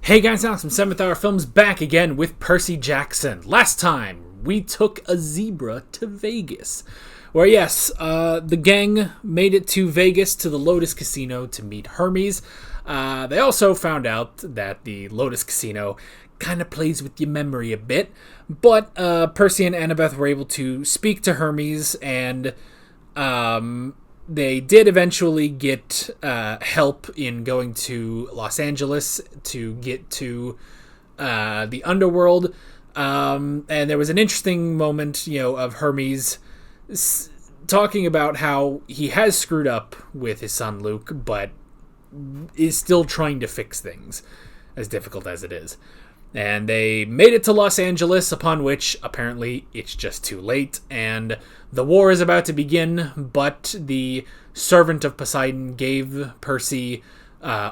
Hey guys, Alex from 7th Hour Films back again with Percy Jackson. Last time, we took a zebra to Vegas. Where yes, the gang made it to Vegas to the Lotus Casino to meet Hermes. They also found out that the Lotus Casino kind of plays with your memory a bit. But Percy and Annabeth were able to speak to Hermes, and they did eventually get help in going to Los Angeles to get to the Underworld. And there was an interesting moment, of Hermes talking about how he has screwed up with his son Luke, but is still trying to fix things, as difficult as it is. And they made it to Los Angeles, upon which, apparently, it's just too late, and the war is about to begin, but the servant of Poseidon gave Percy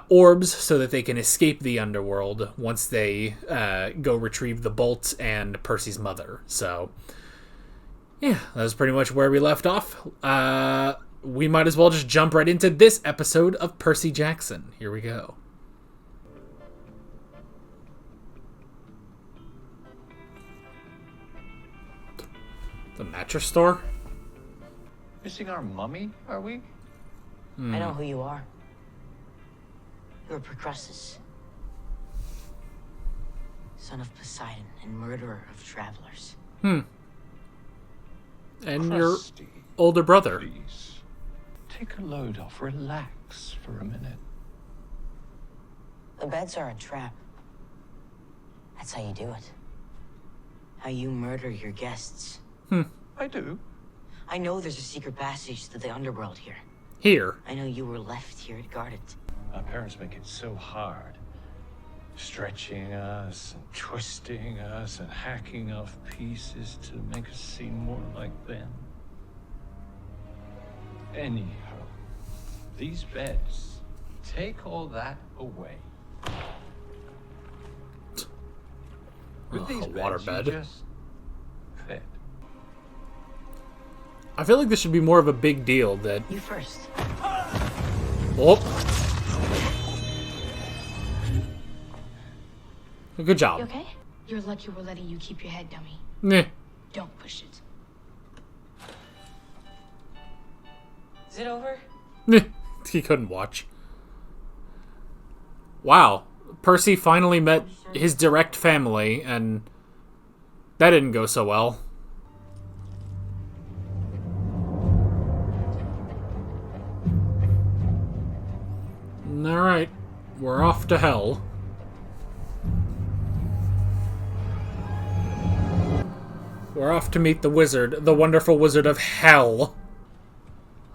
orbs so that they can escape the underworld once they go retrieve the bolt and Percy's mother. So, yeah, that was pretty much where we left off. We might as well just jump right into this episode of Percy Jackson. Here we go. The mattress store? Missing our mummy, are we? I know who you are. You're Procrustes, son of Poseidon and murderer of travelers. And Crusty, your older brother. Please, take a load off. Relax for a minute. The beds are a trap. That's how you do it. How you murder your guests. I do. I know there's a secret passage to the underworld here. Here. I know you were left here to guard it. Our parents make it so hard. Stretching us and twisting us and hacking off pieces to make us seem more like them. Anyhow, these beds, take all that away. With these A water beds, bed. you just fit. I feel like this should be more of a big deal that... You first. Oh. Good job. You okay? You're lucky we're letting you keep your head, dummy. Meh. Don't push it. Is it over? Meh. He couldn't watch. Wow. Percy finally met his direct family, and that didn't go so well. Alright, we're off to hell. We're off to meet the wizard, the wonderful wizard of hell.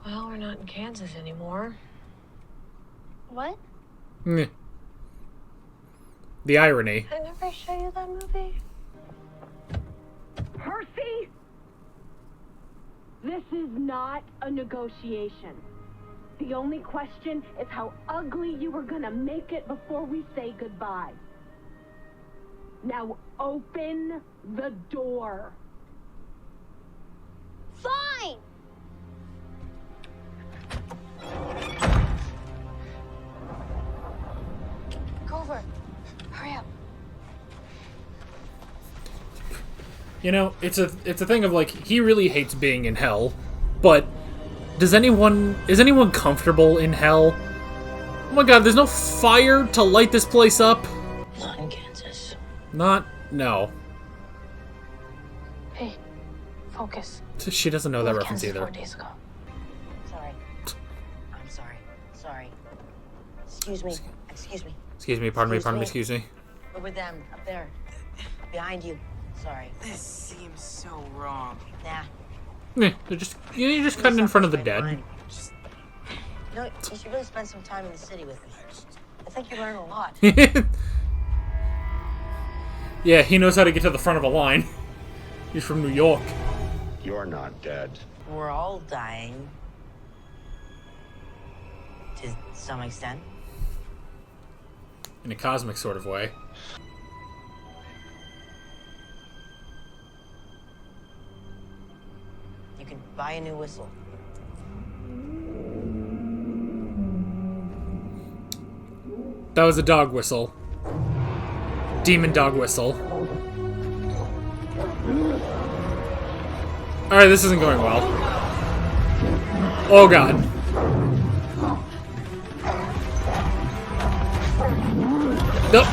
Well, we're not in Kansas anymore. What? Meh. The irony. I never show you that movie. Percy! This is not a negotiation. The only question is how ugly you were gonna make it before we say goodbye. Now open the door. Fine! Grover, hurry up. It's a thing of like, he really hates being in hell, but is anyone comfortable in hell? Oh my god, there's no fire to light this place up? Not in Kansas. No. Hey, focus. She doesn't know that Left reference Kansas either. 4 days ago. Sorry. I'm sorry. Sorry. Excuse me. Excuse me, pardon me, excuse me. We're with them, up there. Behind you. Sorry. This seems so wrong. Nah. Meh, you're just cutting in front of the dead. You should really spend some time in the city with me. I think you learn a lot. Yeah, he knows how to get to the front of a line. He's from New York. You're not dead. We're all dying. To some extent. In a cosmic sort of way. You can buy a new whistle. That was a dog whistle. demon dog whistle. Alright, this isn't going well. Oh god. Nope.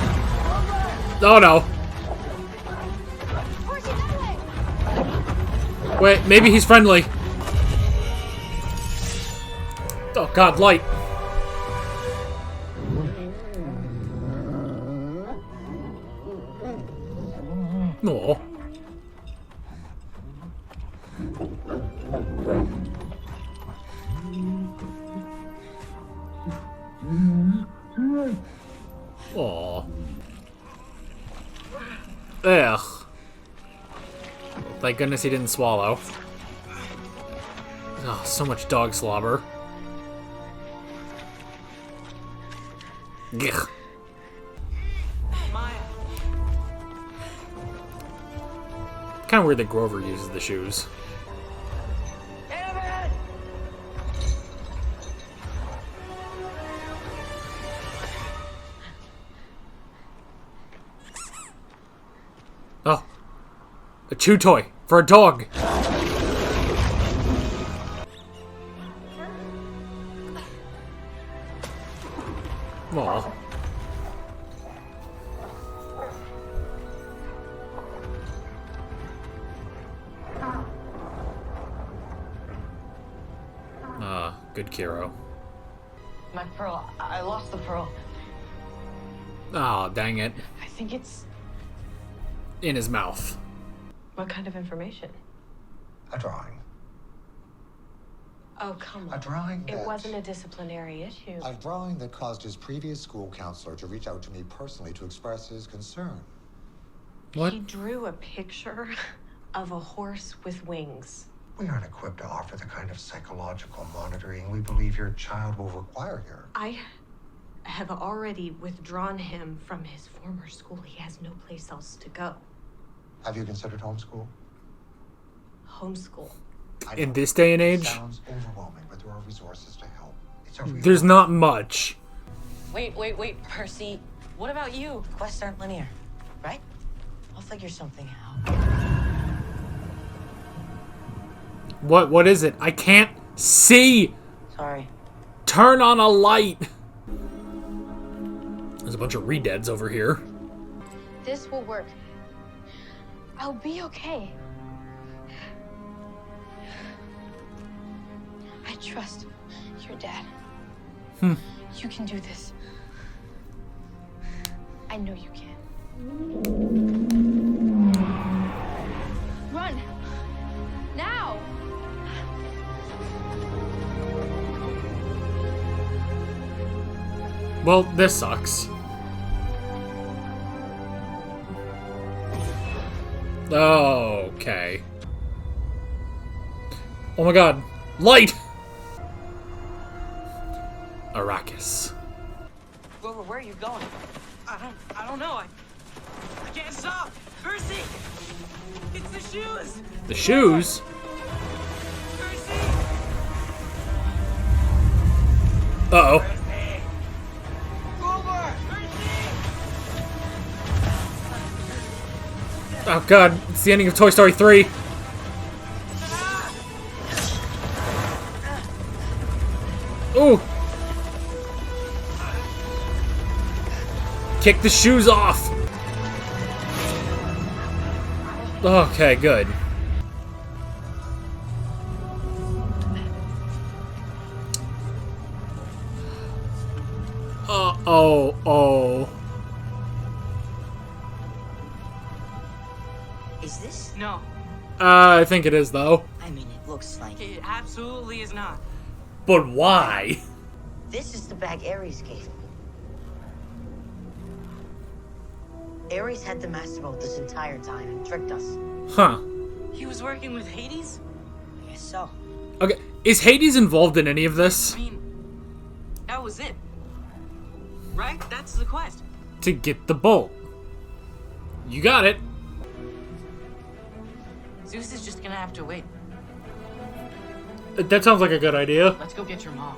Oh no. Wait, maybe he's friendly. Oh god, light. Oh. Oh. Ugh. Thank goodness he didn't swallow. Oh, so much dog slobber. Ugh. Kind of weird that Grover uses the shoes. Oh, a chew toy for a dog. Aw. Good Kiro. My pearl. I lost the pearl. Oh, dang it. I think it's... In his mouth. What kind of information? A drawing. Oh, come on. A drawing It that... wasn't a disciplinary issue. A drawing that caused his previous school counselor to reach out to me personally to express his concern. What? He drew a picture of a horse with wings. We aren't equipped to offer the kind of psychological monitoring we believe your child will require here. I have already withdrawn him from his former school. He has no place else to go. Have you considered homeschool? Homeschool. I In know, this day and it age, sounds overwhelming, but there are resources to help. It's a real there's not much. Wait, Percy. What about you? Quests aren't linear, right? I'll figure something out. What is it? I can't see! Sorry. Turn on a light! There's a bunch of re-deads over here. This will work. I'll be okay. I trust your dad. You can do this. I know you can. Run! Now! Well, this sucks. Okay. Oh my god. Light! Arrakis. Grover, where are you going? I don't know. I can't stop. Percy! It's the shoes! The shoes? Percy! Uh-oh. Percy! Grover! Percy! Oh god, it's the ending of Toy Story 3. Ooh! Kick the shoes off! Okay, good. Oh. Is this? No, I think it is, though. I mean, it looks like it. it absolutely is not. But why? This is the bag Ares gave me. Ares had the Master Bolt this entire time and tricked us. Huh. He was working with Hades? I guess so. Okay, is Hades involved in any of this? I mean, that was it. Right? That's the quest. To get the bolt. You got it. Zeus is just gonna have to wait. That sounds like a good idea. Let's go get your mom.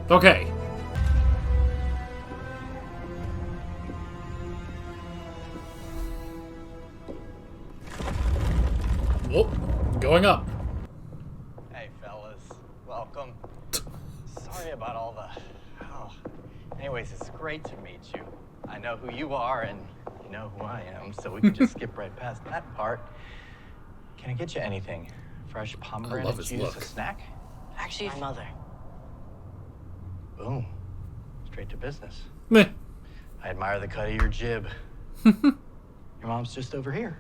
Okay. Oh, going up. Hey, fellas. Welcome. Sorry about all the... Oh. Anyways, it's great to meet you. I know who you are, and you know who I am, so we can just skip right past that part. Can I get you anything? Fresh pomegranate his juice, look. a snack? Actually, my mother. Boom. Straight to business. Meh. I admire the cut of your jib. Your mom's just over here.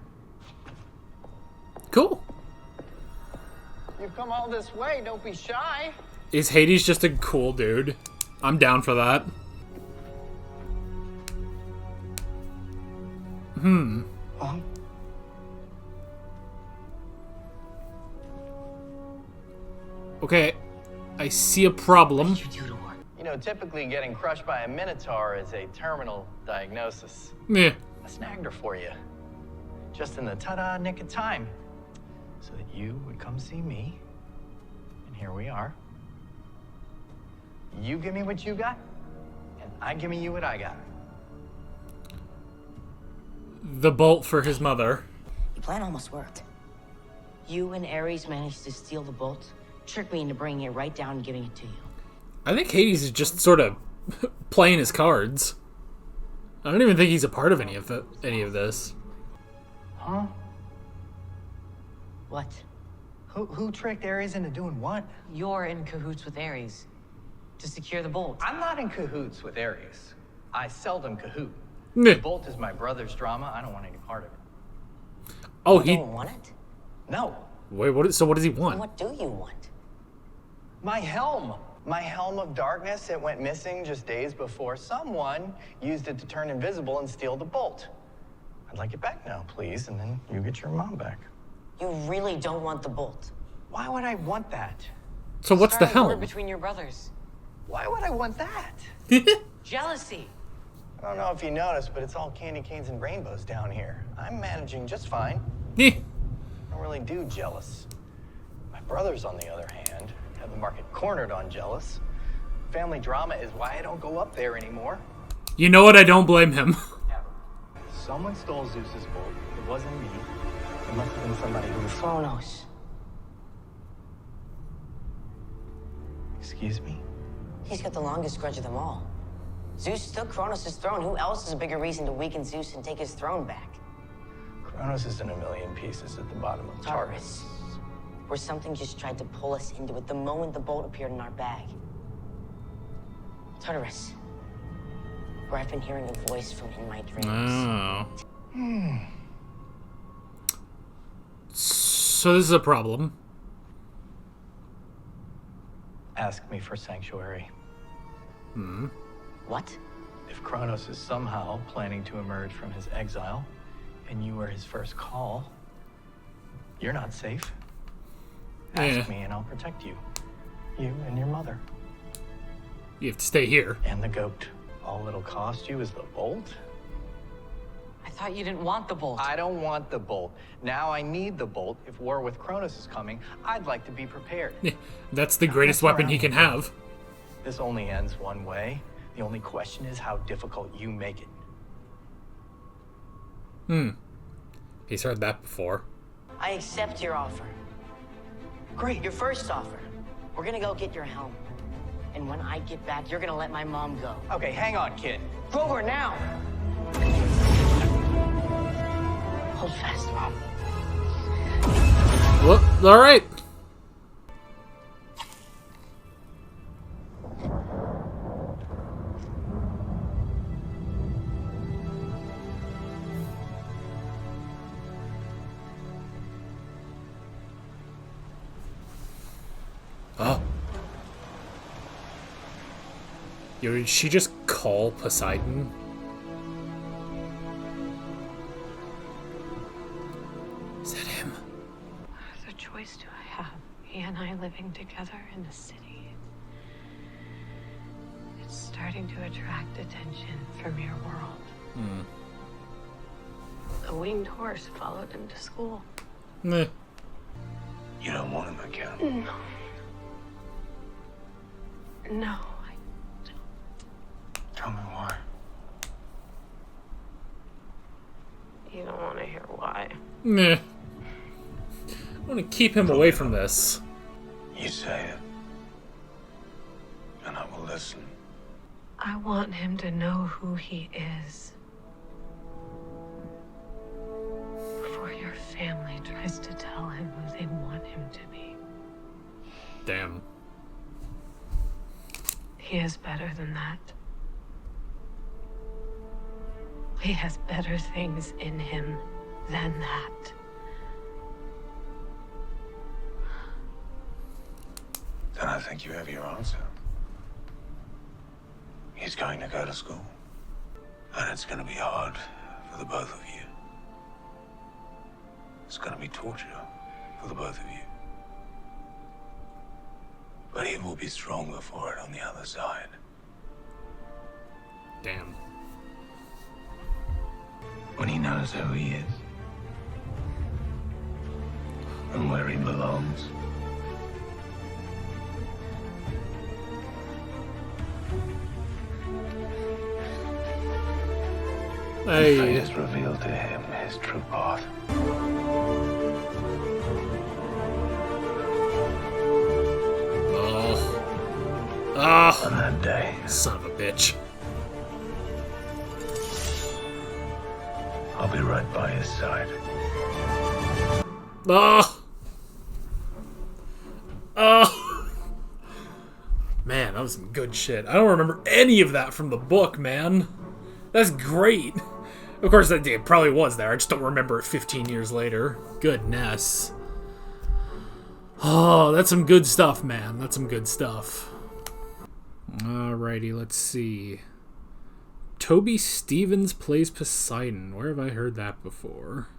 Cool. You've come all this way, don't be shy. Is Hades just a cool dude? I'm down for that. Huh? Okay, I see a problem. You know, typically getting crushed by a minotaur is a terminal diagnosis. Meh. I snagged her for you. Just in the ta-da nick of time. So that you would come see me. And here we are. You give me what you got, and I give me you what I got. The bolt for his mother. Your plan almost worked. You and Ares managed to steal the bolt, trick me into bringing it right down and giving it to you. I think Hades is just sort of playing his cards. I don't even think he's a part of any of this. Huh? What? Who tricked Ares into doing what? You're in cahoots with Ares to secure the bolt. I'm not in cahoots with Ares. I seldom cahoot. Meh. The bolt is my brother's drama. I don't want any part of it. Oh, You he. don't want it? No. Wait, what? So what does he want? What do you want? My helm. My helm of darkness. It went missing just days before someone used it to turn invisible and steal the bolt. I'd like it back now, please, and then you get your mom back. You really don't want the bolt. Why would I want that? So what's the Start a war helm? between your brothers. Why would I want that? Jealousy. I don't know if you noticed, but it's all candy canes and rainbows down here. I'm managing just fine. Eh. I don't really do jealous. My brothers, on the other hand, have the market cornered on jealous. Family drama is why I don't go up there anymore. You know what? I don't blame him. Someone stole Zeus's bolt. It wasn't me. It must have been somebody who was... Kronos. Excuse me? He's got the longest grudge of them all. Zeus took Kronos' throne. Who else is a bigger reason to weaken Zeus and take his throne back? Kronos is in a million pieces at the bottom of Tartarus. Where something just tried to pull us into it the moment the bolt appeared in our bag. Tartarus. Where I've been hearing a voice from in my dreams. Oh. So this is a problem. Ask me for sanctuary. What? If Kronos is somehow planning to emerge from his exile, and you are his first call, you're not safe. Ask me and I'll protect you. You and your mother. You have to stay here. And the goat. All it'll cost you is the bolt? I thought you didn't want the bolt. I don't want the bolt. Now I need the bolt. If war with Kronos is coming, I'd like to be prepared. That's the greatest weapon he can have. This only ends one way. The only question is how difficult you make it. He's heard that before. I accept your offer. Great. Your first offer. We're gonna go get your helm. And when I get back, you're gonna let my mom go. Okay, hang on, kid. Grover, now! Hold fast, Mom. Well, all right. Oh. Yo, did she just call Poseidon? Is that him? What other choice do I have? He and I living together in the city. It's starting to attract attention from your world. A winged horse followed him to school. Meh. You don't want him again. No, I Tell me why. You don't want to hear why. Meh. want to keep him away from this. You say it, and I will listen. I want him to know who he is. Before your family tries to tell him who they want him to be. Damn. He is better than that. He has better things in him than that. Then I think you have your answer. He's going to go to school. And it's going to be hard for the both of you. It's going to be torture for the both of you. But he will be stronger for it on the other side. Damn. When he knows who he is. And where he belongs. Hey. Fate has revealed to him his true path. On that day, Son of a bitch. I'll be right by his side. Man, that was some good shit. I don't remember any of that from the book, man. That's great. Of course, it probably was there. I just don't remember it 15 years later. Goodness. Oh, that's some good stuff, man. That's some good stuff. Alrighty, let's see. Toby Stevens plays Poseidon. Where have I heard that before?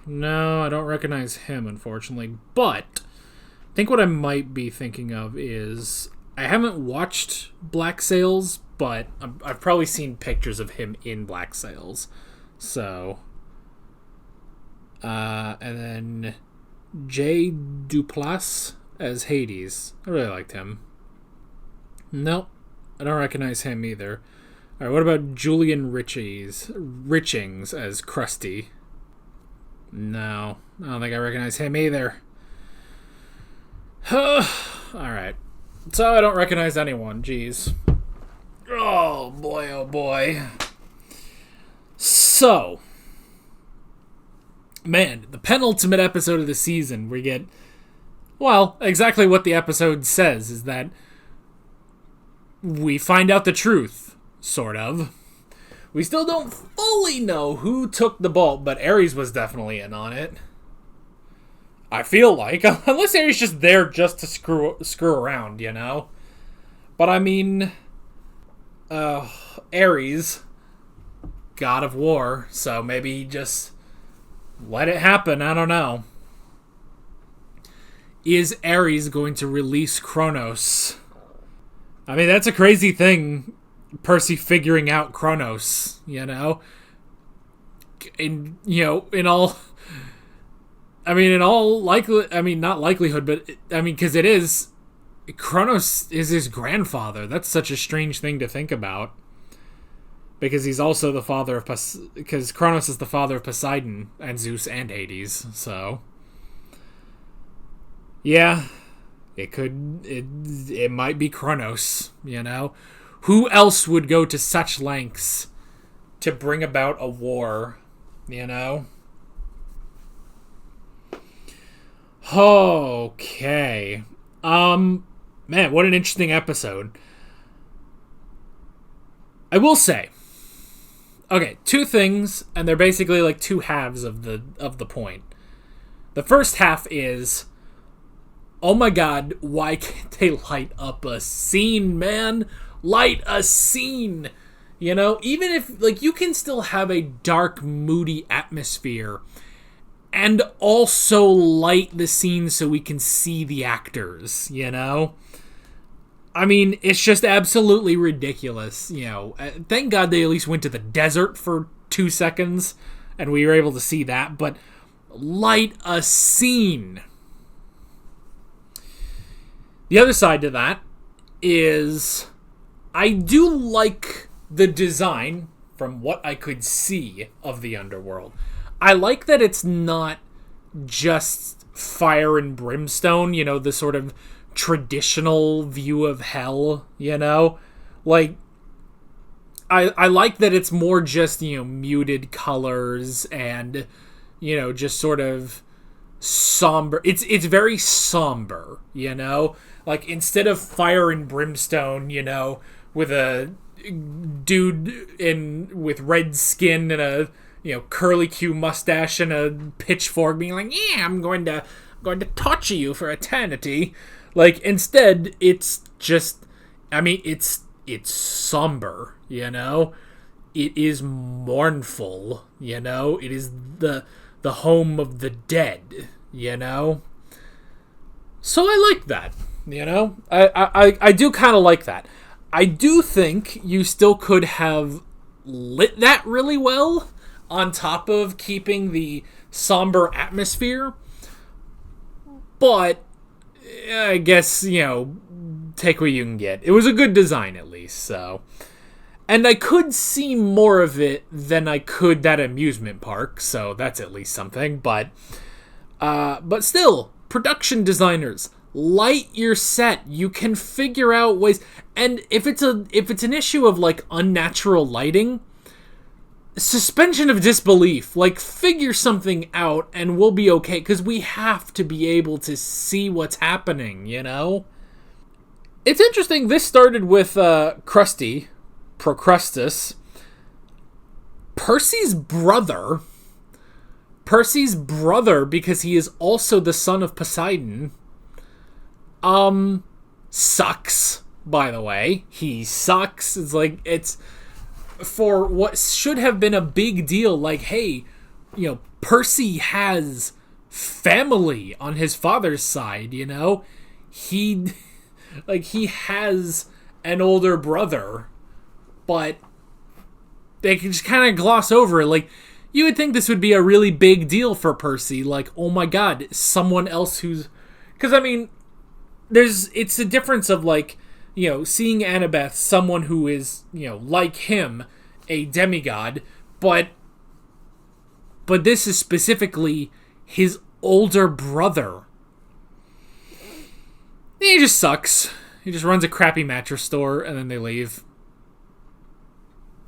No, I don't recognize him, unfortunately. But I think what I might be thinking of is... I haven't watched Black Sails, but I've probably seen pictures of him in Black Sails. So... and then... Jay Duplass as Hades. I really liked him. Nope, I don't recognize him either. Alright, what about Julian Richings as Krusty? No, I don't think I recognize him either. Alright, so I don't recognize anyone, jeez. Oh boy, oh boy. So, man, the penultimate episode of the season, we get, well, exactly what the episode says, is that we find out the truth, sort of. We still don't fully know who took the bolt, but Ares was definitely in on it. I feel like, unless Ares just there just to screw around, you know? But I mean, Ares, god of war, so maybe he just let it happen, I don't know. Is Ares going to release Kronos? I mean, that's a crazy thing, Percy figuring out Kronos, you know? Not likelihood, but, because it is, Kronos is his grandfather. That's such a strange thing to think about. Because he's also the father of, because Kronos is the father of Poseidon, and Zeus and Hades, so. Yeah. It might be Kronos, you know? Who else would go to such lengths to bring about a war, you know? Okay. Man, what an interesting episode. I will say, okay, two things, and they're basically like two halves of the point. The first half is, oh my god, why can't they light up a scene, man? Light a scene! You know, even if, like, you can still have a dark, moody atmosphere and also light the scene so we can see the actors, you know? I mean, it's just absolutely ridiculous, you know. Thank God they at least went to the desert for 2 seconds and we were able to see that, but light a scene. The other side to that is I do like the design from what I could see of the underworld. I like that it's not just fire and brimstone, you know, the sort of traditional view of hell, you know? Like, I like that it's more just, you know, muted colors and, you know, just sort of somber. It's very somber, you know? Like, instead of fire and brimstone, you know, with a dude with red skin and a, you know, curly Q mustache and a pitchfork being like, yeah, I'm going to torture you for eternity. Like, instead, it's just, I mean, it's somber, you know? It is mournful, you know? It is the home of the dead, you know? So I like that, you know? I do kind of like that. I do think you still could have lit that really well on top of keeping the somber atmosphere. But I guess, you know, take what you can get. It was a good design, at least, so. And I could see more of it than I could that amusement park, so that's at least something. But still, production designers, light your set. You can figure out ways. And if it's an issue of like unnatural lighting, suspension of disbelief, like figure something out and we'll be okay, because we have to be able to see what's happening, you know? It's interesting, this started with Krusty, Procrustus, Percy's brother, because he is also the son of Poseidon, sucks, by the way. He sucks. It's like, it's for what should have been a big deal, like, hey, you know, Percy has family on his father's side, you know? He has an older brother, but they can just kind of gloss over it. Like, you would think this would be a really big deal for Percy, like, oh my god, someone else who's... Because, I mean, it's a difference of, like, you know, seeing Annabeth, someone who is, you know, like him, a demigod, but this is specifically his older brother. He just sucks. He just runs a crappy mattress store, and then they leave.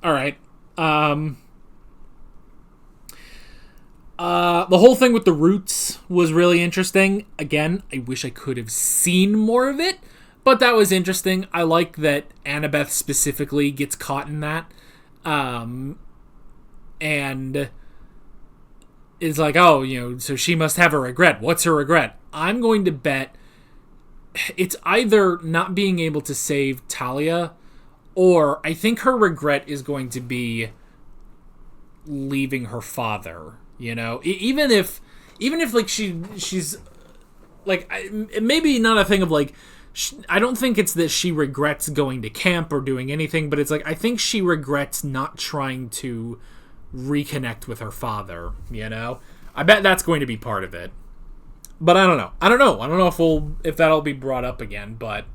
Alright. The whole thing with the roots was really interesting. Again, I wish I could have seen more of it, but that was interesting. I like that Annabeth specifically gets caught in that. And is like, oh, you know, so she must have a regret. What's her regret? I'm going to bet it's either not being able to save Talia, or I think her regret is going to be leaving her father, you know? Even if like she's like, maybe not a thing of like, I don't think it's that she regrets going to camp or doing anything, but it's like, I think she regrets not trying to reconnect with her father, you know? I bet that's going to be part of it. But I don't know. I don't know if that'll be brought up again, but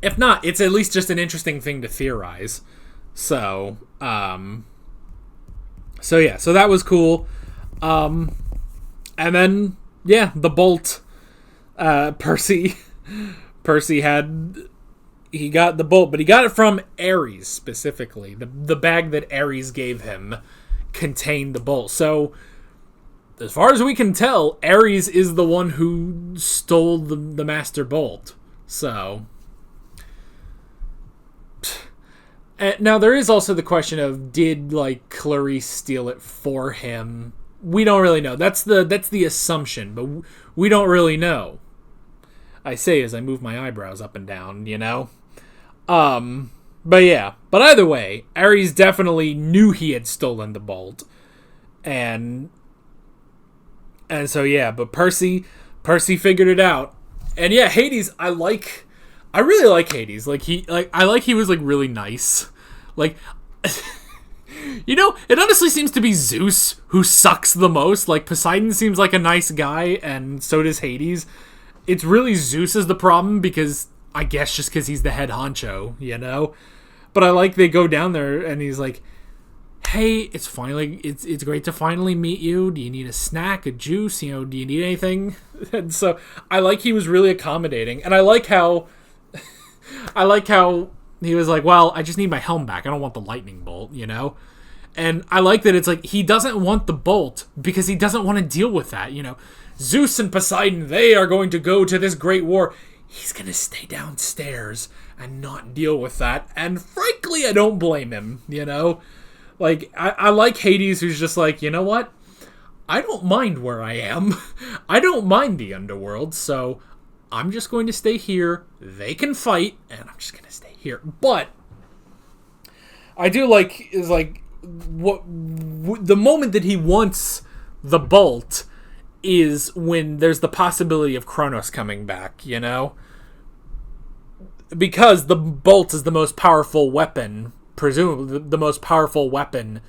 if not, it's at least just an interesting thing to theorize. So yeah, so that was cool. And then, yeah, the bolt. Percy he got the bolt, but he got it from Ares specifically. The bag that Ares gave him contained the bolt. So, as far as we can tell, Ares is the one who stole the Master Bolt. So, now there is also the question of, did like Clarice steal it for him? We don't really know. That's the assumption, but we don't really know. I say as I move my eyebrows up and down, you know? But yeah. But either way, Ares definitely knew he had stolen the bolt. And so yeah, but Percy figured it out. And yeah, Hades, I really like Hades. I like he was like really nice. Like, you know, it honestly seems to be Zeus who sucks the most. Like, Poseidon seems like a nice guy, and so does Hades. It's really Zeus is the problem, because I guess just because he's the head honcho, you know? But I like they go down there and he's like, hey, it's great to finally meet you. Do you need a snack, a juice? Do you need anything? And so I like he was really accommodating, and I like how he was like, well, I just need my helm back. I don't want the lightning bolt, And I like that it's like he doesn't want the bolt because he doesn't want to deal with that, Zeus and Poseidon, they are going to go to this great war. He's going to stay downstairs and not deal with that. And frankly, I don't blame him, Like, I like Hades, who's just like, you know what? I don't mind where I am. I don't mind the underworld, so I'm just going to stay here. They can fight, and I'm just going to stay here. But I do like, is like, the moment that he wants the bolt is when there's the possibility of Kronos coming back, Because the bolt is the most powerful weapon, presumably the most powerful weapon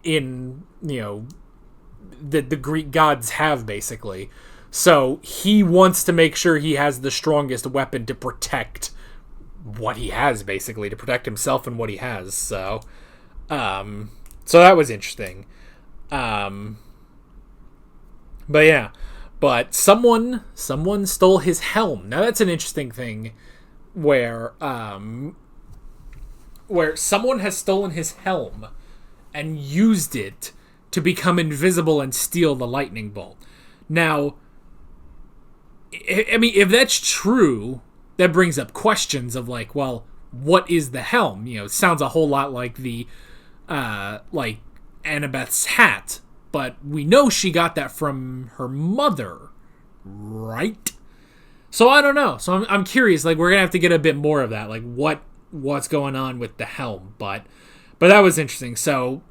in, that the Greek gods have, basically. So he wants to make sure he has the strongest weapon to protect what he has, basically, to protect himself and what he has. So that was interesting. But yeah, but someone stole his helm. Now that's an interesting thing, where someone has stolen his helm and used it to become invisible and steal the lightning bolt. Now, I mean, if that's true, that brings up questions of like, well, what is the helm? It sounds a whole lot like the like Annabeth's hat. But we know she got that from her mother, right? So I don't know. So I'm curious. Like, we're gonna have to get a bit more of that. Like, what's going on with the helm? But that was interesting. So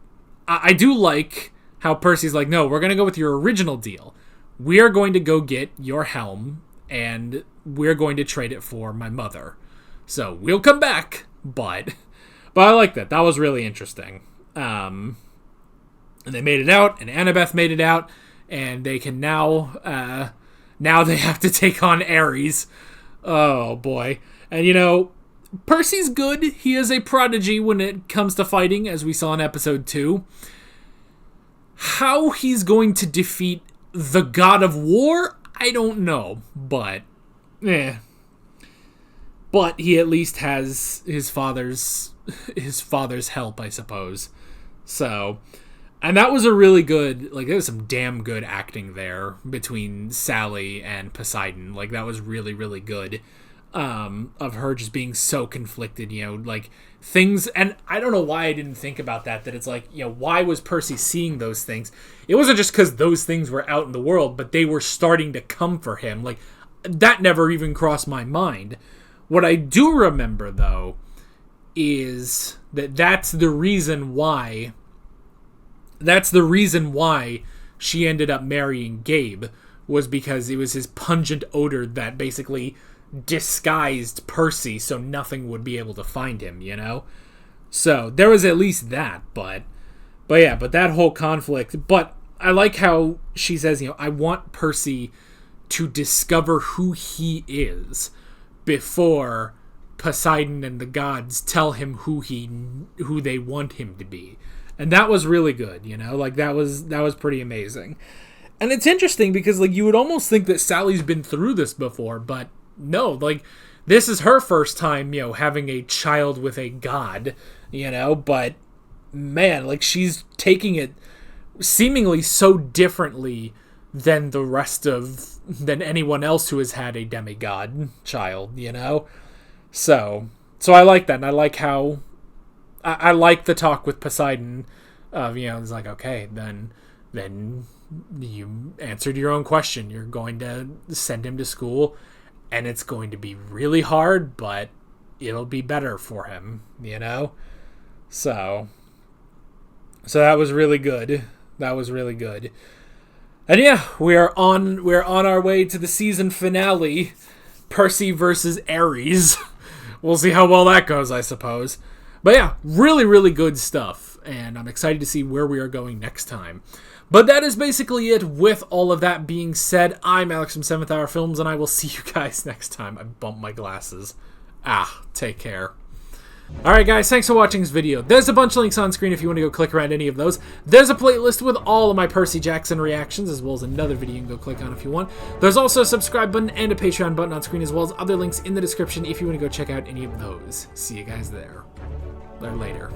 I do like how Percy's like, no, we're gonna go with your original deal. We are going to go get your helm, and we're going to trade it for my mother. So we'll come back. But I like that. That was really interesting. And they made it out, and Annabeth made it out, and they can now they have to take on Ares. Oh, boy. And, Percy's good. He is a prodigy when it comes to fighting, as we saw in episode 2. How he's going to defeat the god of war, I don't know, but, But he at least has his father's help, I suppose. So... And that was a really good, like, there was some damn good acting there between Sally and Poseidon. Like, that was really, really good, of her just being so conflicted, like, things, and I don't know why I didn't think about that it's like, why was Percy seeing those things? It wasn't just because those things were out in the world, but they were starting to come for him. Like, that never even crossed my mind. What I do remember, though, is that's the reason why she ended up marrying Gabe, was because it was his pungent odor that basically disguised Percy so nothing would be able to find him, So there was at least that, but that whole conflict. But I like how she says, I want Percy to discover who he is before Poseidon and the gods tell him who they want him to be. And that was really good, Like, that was pretty amazing. And it's interesting because, like, you would almost think that Sally's been through this before, but no, like, this is her first time, having a child with a god, But, man, like, she's taking it seemingly so differently than than anyone else who has had a demigod child, So I like that, and I like how... I like the talk with Poseidon of, it's like, okay, then you answered your own question. You're going to send him to school, and it's going to be really hard, but it'll be better for him, So that was really good. That was really good. And yeah, we're on our way to the season finale, Percy versus Ares. We'll see how well that goes, I suppose. But yeah, really, really good stuff, and I'm excited to see where we are going next time. But that is basically it. With all of that being said, I'm Alex from 7th Hour Films, and I will see you guys next time. I bumped my glasses. Take care. Alright guys, thanks for watching this video. There's a bunch of links on screen if you want to go click around any of those. There's a playlist with all of my Percy Jackson reactions, as well as another video you can go click on if you want. There's also a subscribe button and a Patreon button on screen, as well as other links in the description if you want to go check out any of those. See you guys there. Or later.